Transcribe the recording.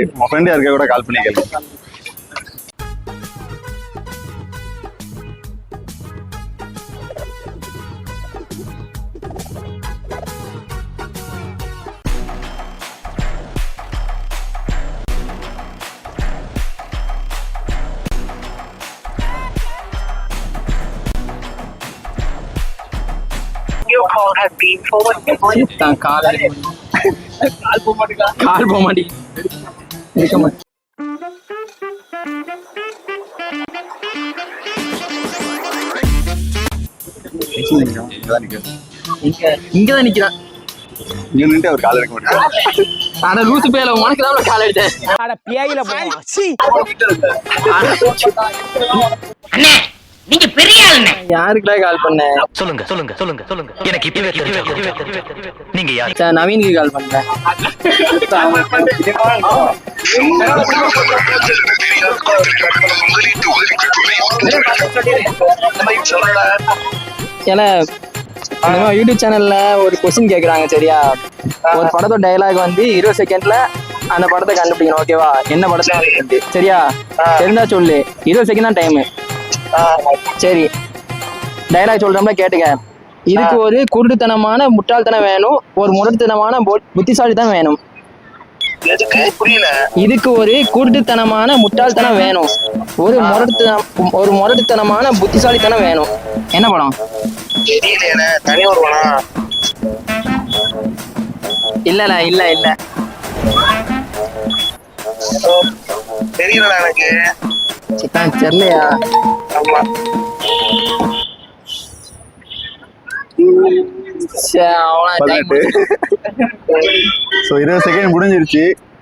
உங்க ஃப்ரெண்ட் யாருக்கா கூட கால் பண்ணி கேளுங்க. Your call has been forwarded. கால் போக மாட்டேங்குது. இருக்க மாட்டேன். இங்கதான் நிக்கிறான். இங்க நின்று அவர் கால் எடுக்க மாட்டேன். ஆனா லூசு பேல உனக்கு தான் கால் எடுத்தேன். நீங்க பெரிய ஆளுங்க. யாருக்குடா கால் பண்ண? சொல்லுங்க சொல்லுங்க சொல்லுங்க சொல்லுங்க. எனக்கு இப்பவே நீங்க யார்? நவீனுக்கு கால் பண்ணேன். ஏன்னா யூடியூப் சேனல்ல ஒரு கொஸ்டின் கேக்குறாங்க, சரியா? ஒரு படத்தோட டைலாக் வந்து 20 செகண்ட்ல அந்த படத்தை கண்டுபிடிக்கணும், ஓகேவா? என்ன படத்தை, சரியா? தெரிஞ்சா சொல்லு. 20 செகண்ட் தான் டைம். சரி, டைலாக் சொல்றோம்ல, கேட்டுக்க. இதுக்கு ஒரு குருட்டுத்தனமான முட்டாள்தனம் வேணும், ஒரு முரட்டுத்தனமான புத்திசாலித்தனம் வேணும். இதுக்கு ஒரு குருட்டுத்தனமான முட்டாள்தனம் வேணும், ஒரு முரட்டுத்தனமான புத்திசாலித்தனம் வேணும். என்ன படம்? இல்ல இல்ல இல்ல தெரியலடா எனக்கு. தெரியலையா? ஸோ 20 செகண்ட் முடிஞ்சிருச்சு.